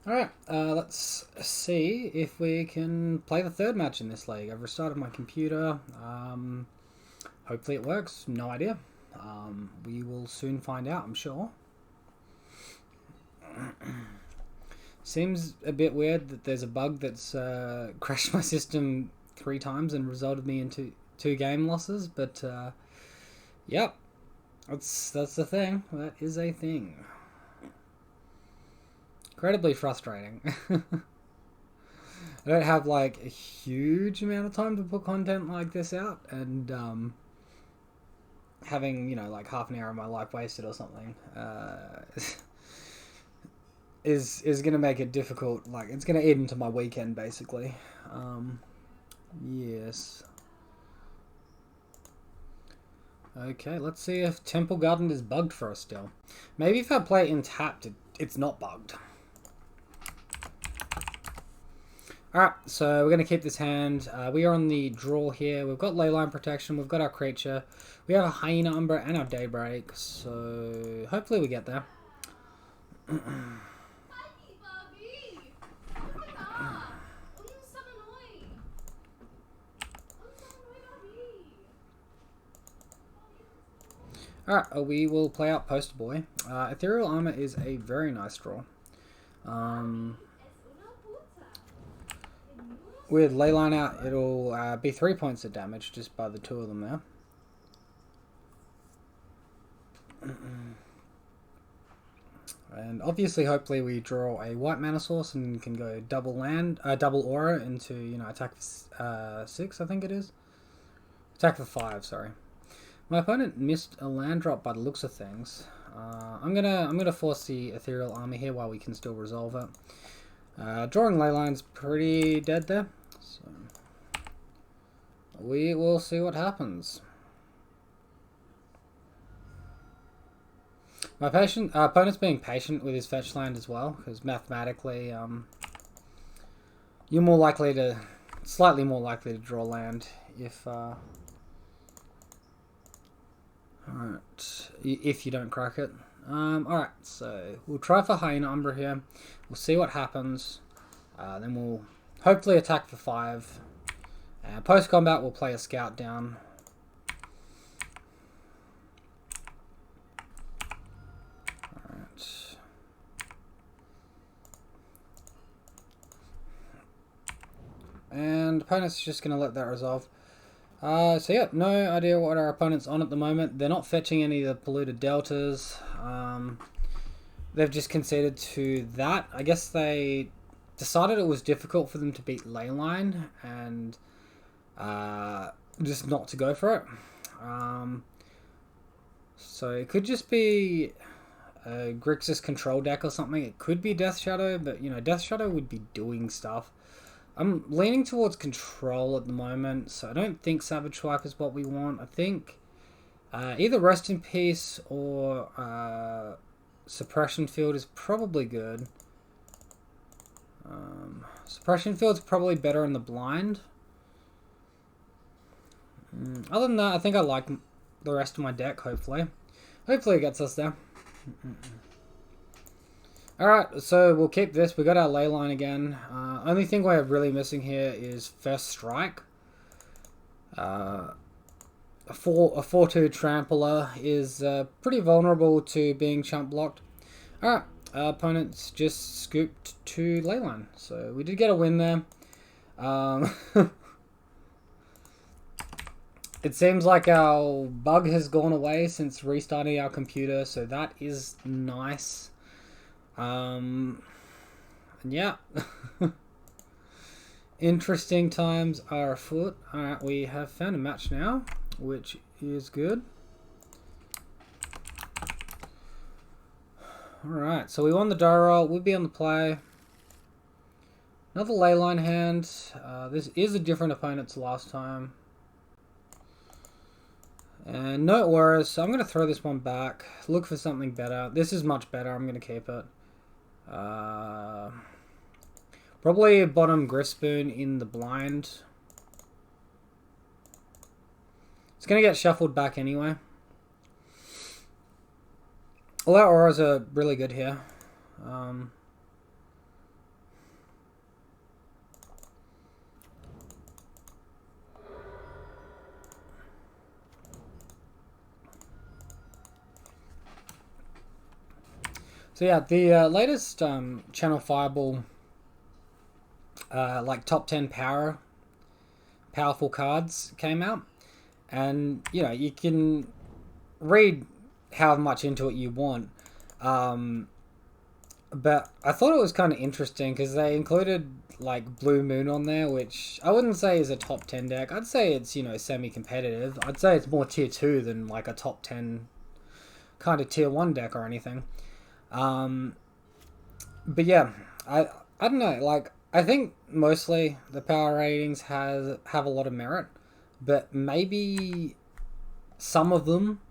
Alright, let's see if we can play the third match in this league. I've restarted my computer. Hopefully it works. No idea. We will soon find out, I'm sure. Seems a bit weird that there's a bug that's crashed my system 3 times and resulted me into 2 game losses, but yep, that's the thing. That is a thing. Incredibly frustrating. I don't have like a huge amount of time to put content like this out, and having, you know, like half an hour of my life wasted or something is gonna make it difficult. Like, it's gonna eat into my weekend basically. Yes. Okay, let's see if Temple Garden is bugged for us still. Maybe if I play it in tapped, it's not bugged. Alright, so we're going to keep this hand. We are on the draw here. We've got Leyline Protection. We've got our Creature. We have a Hyena Umbra and our Daybreak. So hopefully we get there. Alright, we will play out Poster Boy. Ethereal Armor is a very nice draw. With Leyline out, it'll be 3 points of damage just by the 2 of them there. And obviously, hopefully, we draw a white mana source and can go double aura into, you know, attack for 6, I think it is. Attack for 5, sorry. My opponent missed a land drop by the looks of things. I'm gonna force the Ethereal Army here while we can still resolve it. Drawing Leyline's pretty dead there, so we will see what happens. My opponent's being patient with his fetch land as well, because mathematically, you're slightly more likely to draw land if, alright, if you don't crack it. Alright, so we'll try for Hyena Umbra here. We'll see what happens. Then we'll hopefully attack for 5. Post combat, we'll play a scout down. Alright. And opponent's just going to let that resolve. So yeah, no idea what our opponent's on at the moment. They're not fetching any of the polluted deltas. They've just conceded to that. I guess they decided it was difficult for them to beat Leyline and just not to go for it. So it could just be a Grixis control deck or something. It could be Death Shadow, but you know, Death Shadow would be doing stuff. I'm leaning towards control at the moment, so I don't think Savage Swipe is what we want. I think either Rest in Peace or Suppression Field is probably good. Suppression Field's probably better in the blind. Other than that, I think I like the rest of my deck, hopefully. Hopefully it gets us there. Alright, so we'll keep this. We got our Leyline again. Only thing we're really missing here is First Strike. A 4/2 Trampler is pretty vulnerable to being chump blocked. Alright, our opponent's just scooped to Leyline. So we did get a win there. It seems like our bug has gone away since restarting our computer, so that is nice. Yeah. Interesting times are afoot. Alright, we have found a match now, which is good. Alright, so we won the die roll. We'll be on the play. Another Leyline hand. This is a different opponent to last time. And no worries, so I'm going to throw this one back. Look for something better. This is much better. I'm going to keep it. Probably a bottom Grispoon in the blind. It's going to get shuffled back anyway. All our auras are really good here. So yeah, the latest Channel Fireball like top 10 powerful cards came out, and you know you can read how much into it you want. Um, but I thought it was kind of interesting because they included like Blue Moon on there, which I wouldn't say is a top 10 deck. I'd say it's, you know, semi-competitive. I'd say it's more tier 2 than like a top 10 kind of tier 1 deck or anything. Um, but yeah, I don't know, like I think mostly the power ratings have a lot of merit, but maybe some of them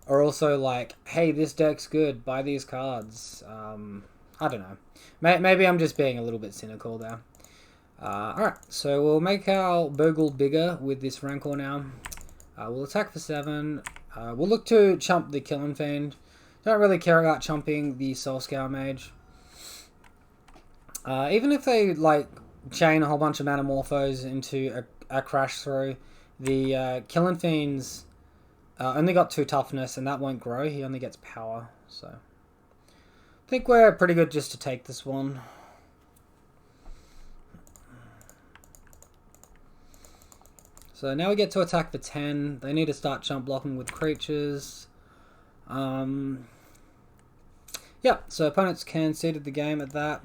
are also like, hey, this deck's good, buy these cards. I don't know. Maybe I'm just being a little bit cynical there. Alright, so we'll make our Bogle bigger with this Rancor now. We'll attack for 7. We'll look to chump the Killing Fiend. Don't really care about chumping the Soul Scour Mage. Even if they like chain a whole bunch of Manamorphos into a crash through, the Killing Fiend's only got 2 toughness, and that won't grow. He only gets power, so I think we're pretty good just to take this one. So now we get to attack for 10. They need to start chump blocking with creatures. Yeah, so opponents conceded the game at that.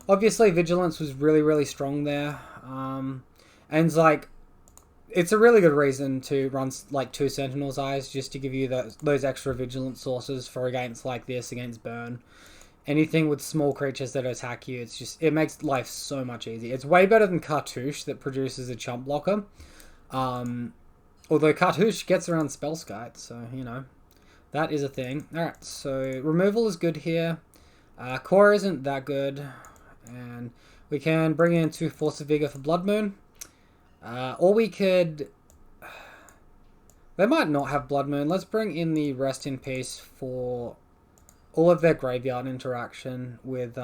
Obviously, Vigilance was really, really strong there. And it's like, it's a really good reason to run like 2 Sentinel's Eyes, just to give you those extra Vigilance sources for against like this, against Burn. Anything with small creatures that attack you, it makes life so much easier. It's way better than Cartouche that produces a chump blocker. Although Cartouche gets around Spellskite, so, you know, that is a thing. Alright, so removal is good here. Core isn't that good. And we can bring in 2 Force of Vigor for Blood Moon. Or we could... They might not have Blood Moon. Let's bring in the Rest in Peace for all of their graveyard interaction with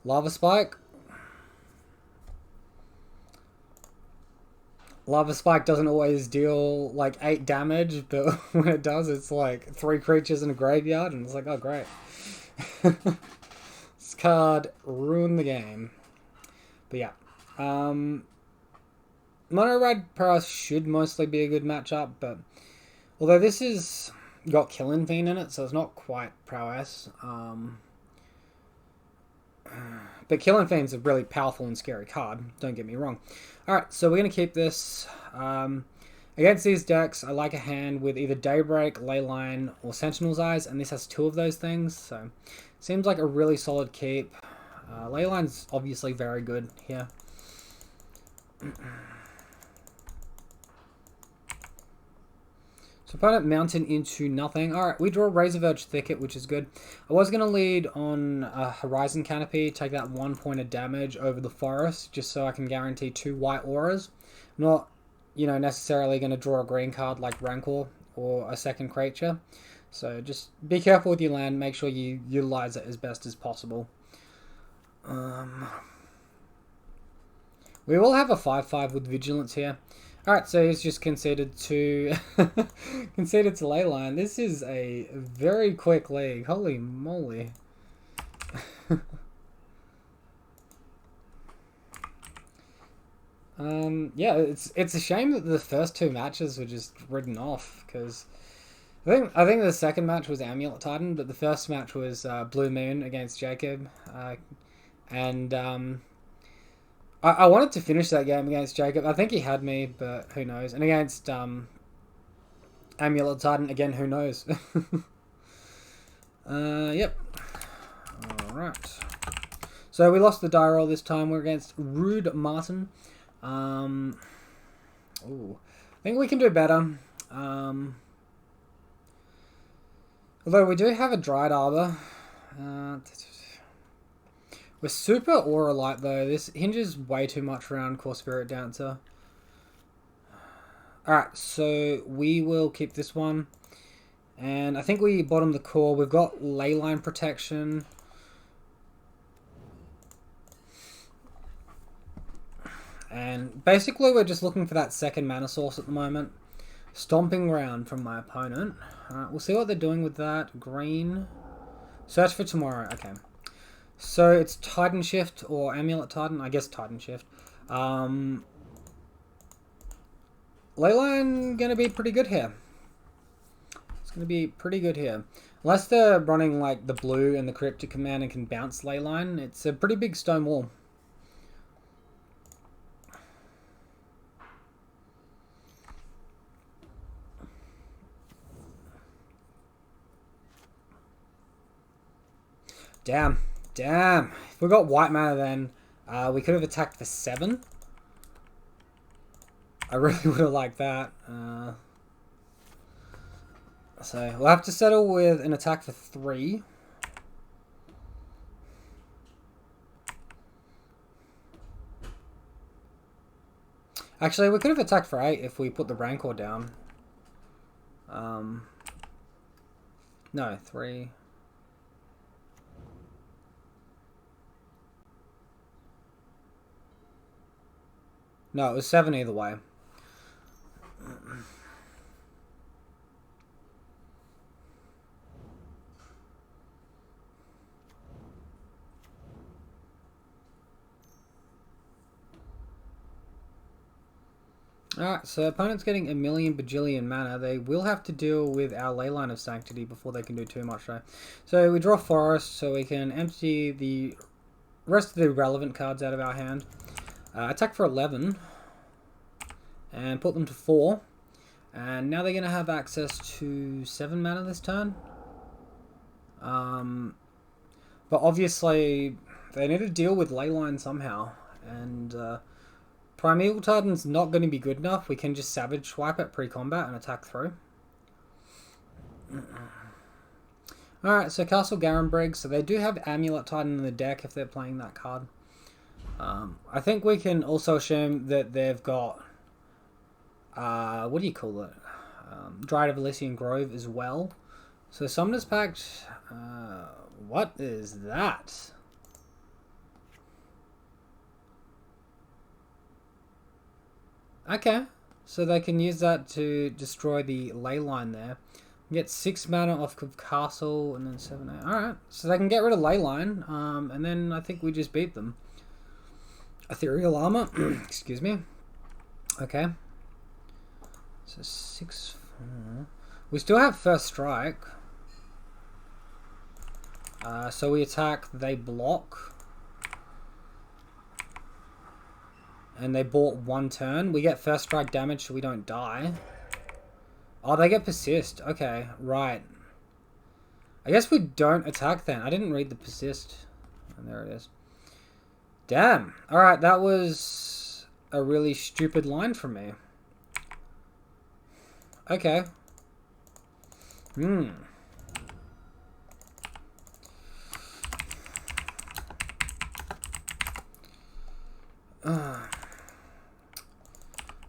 Lava Spike. Lava Spike doesn't always deal like 8 damage, but when it does, it's like 3 creatures in a graveyard, and it's like, oh great. This card ruined the game. But yeah. Mono Red Prowess should mostly be a good matchup, but although this is got Killing Fiend in it, so it's not quite Prowess. But Killing Fiend's a really powerful and scary card, don't get me wrong. Alright, so we're going to keep this. Against these decks, I like a hand with either Daybreak, Leyline, or Sentinel's Eyes, and this has 2 of those things, so seems like a really solid keep. Leyline's obviously very good here. So opponent Mountain into nothing. Alright, we draw Razorverge Thicket, which is good. I was going to lead on Horizon Canopy, take that 1 point of damage over the forest, just so I can guarantee 2 white auras. Not, you know, necessarily going to draw a green card like Rancor or a second creature. So just be careful with your land, make sure you utilize it as best as possible. We will have a 5/5 with Vigilance here. Alright, so he's just conceded to conceded to Leyline. This is a very quick league. Holy moly. Yeah, it's a shame that the first 2 matches were just ridden off, because I think the second match was Amulet Titan, but the first match was Blue Moon against Jacob. And I wanted to finish that game against Jacob. I think he had me, but who knows. And against Amulet Titan, again, who knows. Yep. Alright. So we lost the die roll this time. We're against Rude Martin. Ooh. I think we can do better. Although we do have a Dried Arbor. We're super Aura Light though. This hinges way too much around Core Spirit Dancer. Alright, so we will keep this one. And I think we bottom the core. We've got Leyline protection. And basically we're just looking for that second mana source at the moment. Stomping Ground from my opponent. Alright, we'll see what they're doing with that. Green. Search for tomorrow. Okay. So it's Titan Shift or Amulet Titan. I guess Titan Shift. Leyline gonna be pretty good here. It's gonna be pretty good here. Unless they're running like the blue and the Cryptic Command and can bounce Leyline, it's a pretty big stone wall. Damn. If we got white mana then, we could have attacked for 7. I really would have liked that. So we'll have to settle with an attack for 3. Actually, we could have attacked for 8 if we put the Rancor down. No, 3. No, it was 7 either way. Alright, so opponent's getting a million bajillion mana. They will have to deal with our Leyline of Sanctity before they can do too much though. So we draw Forest so we can empty the rest of the relevant cards out of our hand. Attack for 11. And put them to 4. And now they're going to have access to 7 mana this turn. But obviously they need to deal with Leyline somehow. And Primeval Titan's not going to be good enough. We can just Savage Swipe it pre-combat and attack through. Alright, so Castle Garenbrig. So they do have Amulet Titan in the deck if they're playing that card. I think we can also assume that they've got... what do you call it? Dryad of Elysian Grove as well. So Summoner's Pact... what is that? Okay, so they can use that to destroy the Leyline there. Get 6 mana off of Castle and then 7, 8. Alright, so they can get rid of Leyline, and then I think we just beat them. Ethereal Armor, excuse me. Okay. So 6, 4. We still have First Strike. So we attack, they block. And they bought 1 turn. We get First Strike damage so we don't die. Oh, they get Persist. Okay, right. I guess we don't attack then. I didn't read the Persist. And there it is. Damn. Alright, that was a really stupid line from me. Okay.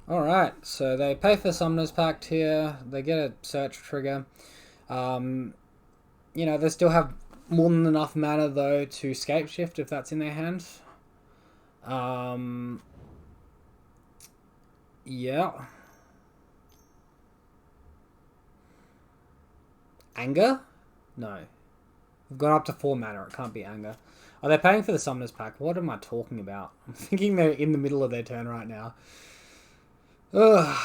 Alright, so they pay for Summoner's Pact here. They get a search trigger. You know, they still have more than enough mana, though, to Scape Shift if that's in their hand. Yeah. Anger? No. We've gone up to 4 mana. It can't be Anger. Oh, they're paying for the Summoner's Pact. What am I talking about? I'm thinking they're in the middle of their turn right now. Ugh.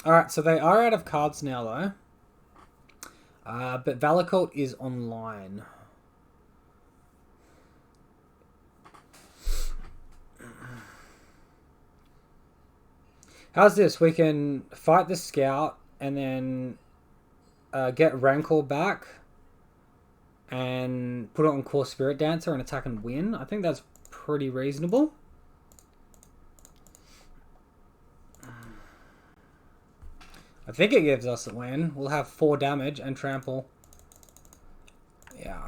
Alright, so they are out of cards now, though. But Valacult is online. How's this? We can fight the Scout and then get Rancor back and put it on Core Spirit Dancer and attack and win. I think that's pretty reasonable. I think it gives us a win. We'll have 4 damage and trample. Yeah.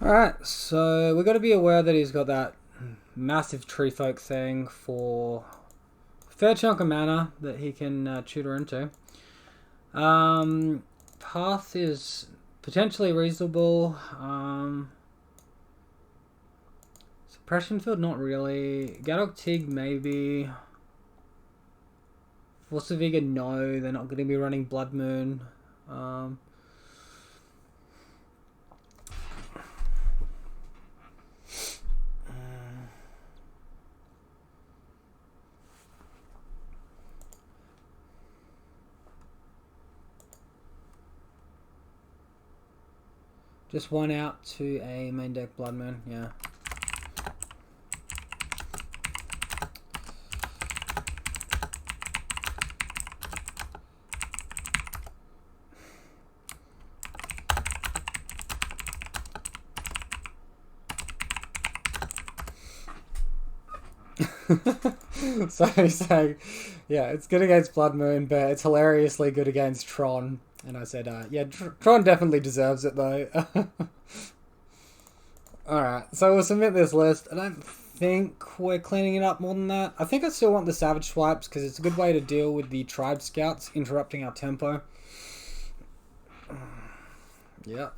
Alright, so we've got to be aware that he's got that massive tree folk thing for a fair chunk of mana that he can tutor into. Path is potentially reasonable. Suppression field, not really. Gadok Tig, maybe. Force of Vigor, no. They're not going to be running Blood Moon. Just one out to a main deck Blood Moon, yeah. So he's saying, yeah, it's good against Blood Moon, but it's hilariously good against Tron. And I said, yeah, Tron definitely deserves it, though. Alright, so we'll submit this list. I don't think we're cleaning it up more than that. I think I still want the Savage Swipes, because it's a good way to deal with the Tribe Scouts interrupting our tempo. Yep.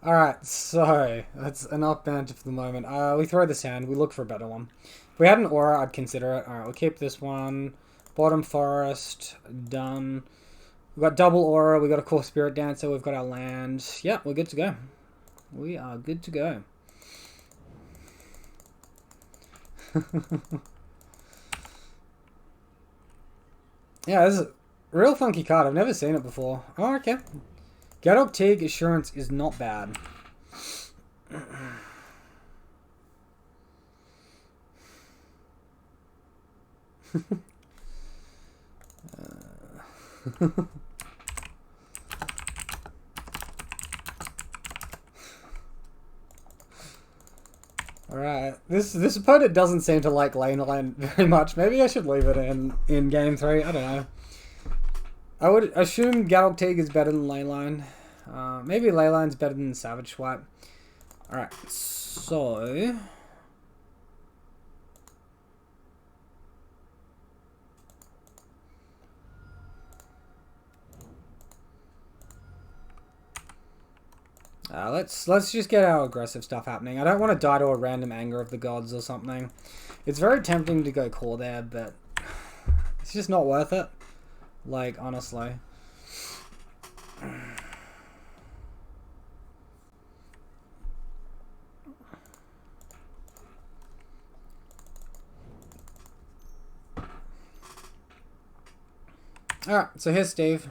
Alright, so that's enough banter for the moment. We throw this hand, we look for a better one. If we had an aura, I'd consider it. Alright, we'll keep this one. Bottom Forest, done. We've got double aura, we've got a Core Spirit Dancer, we've got our land. Yeah, we're good to go. We are good to go. Yeah, this is a real funky card. I've never seen it before. Oh, okay. Gadok Tig Assurance is not bad. Alright, this opponent doesn't seem to like Leyline very much. Maybe I should leave it in game 3. I don't know. I would assume Gadok Tig is better than Leyline. Maybe Leyline's better than Savage Swipe. Alright, so... let's just get our aggressive stuff happening. I don't want to die to a random Anger of the Gods or something. It's very tempting to go core there, but it's just not worth it. Like, honestly. Alright, so here's Steve.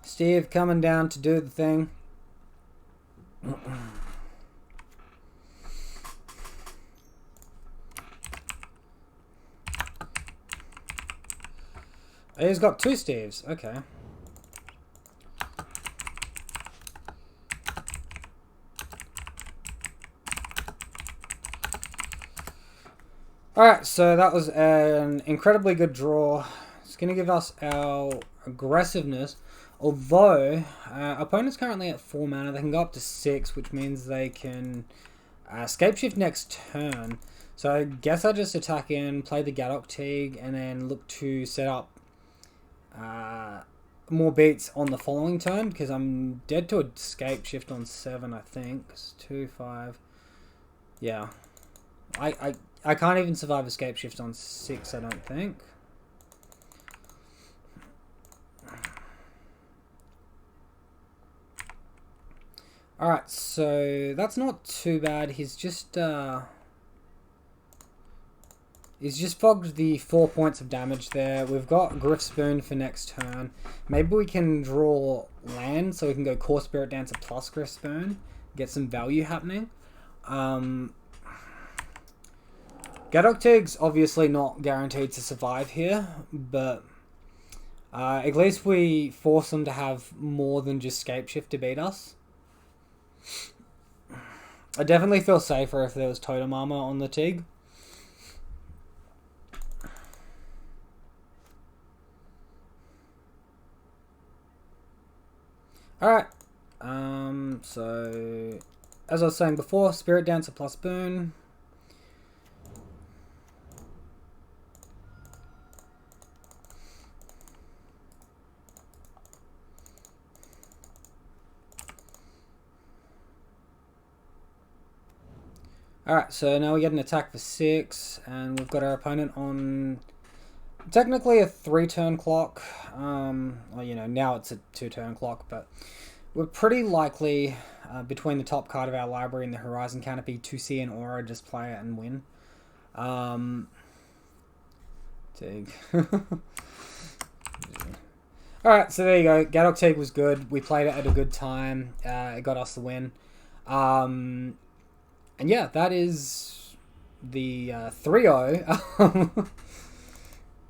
Steve coming down to do the thing. He's got 2 Steves, okay. Alright, so that was an incredibly good draw. It's going to give us our aggressiveness. Although, opponent's currently at 4 mana, they can go up to 6, which means they can Scapeshift next turn. So I guess I just attack in, play the Gadok Tig, and then look to set up more beats on the following turn, because I'm dead to a Scapeshift on 7, I think. 2, 5. Yeah. I can't even survive a Scapeshift on 6, I don't think. Alright, so that's not too bad. He's just fogged the 4 points of damage there. We've got Griff Spoon for next turn. Maybe we can draw land so we can go Core Spirit Dancer plus Griff Spoon. Get some value happening. Gadok Tig's obviously not guaranteed to survive here, but at least we force them to have more than just Scapeshift to beat us. I definitely feel safer if there was Totem Armor on the Tig. Alright. So as I was saying before, Spirit Dancer plus Boon. Alright, so now we get an attack for 6, and we've got our opponent on technically a 3-turn clock. Well, you know, now it's a 2-turn clock, but we're pretty likely, between the top card of our library and the Horizon Canopy, to see an aura, just play it and win. Dig. Alright, so there you go. Gadok Teague was good. We played it at a good time. It got us the win. And yeah, that is the 3-0.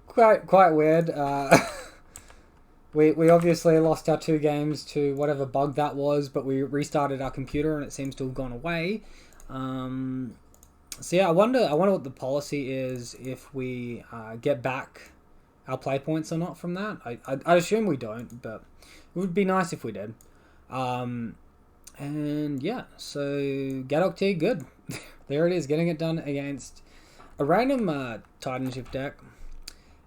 Quite weird. We obviously lost our 2 games to whatever bug that was, but we restarted our computer and it seems to have gone away. So yeah, I wonder what the policy is if we get back our play points or not from that. I assume we don't, but it would be nice if we did. And yeah, so Gadok T, good. There it is, getting it done against a random Titanship deck.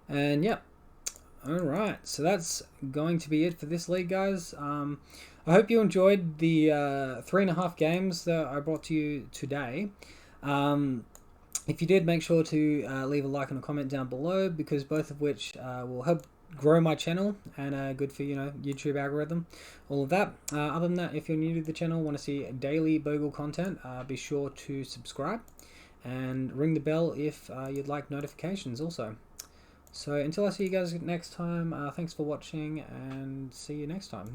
And yeah, alright, so that's going to be it for this league, guys. I hope you enjoyed the 3.5 games that I brought to you today. If you did, make sure to leave a like and a comment down below, because both of which will help grow my channel and good for, you know, YouTube algorithm, all of that. Other than that, if you're new to the channel, want to see daily Bogle content, be sure to subscribe and ring the bell if you'd like notifications also. So until I see you guys next time, thanks for watching and see you next time.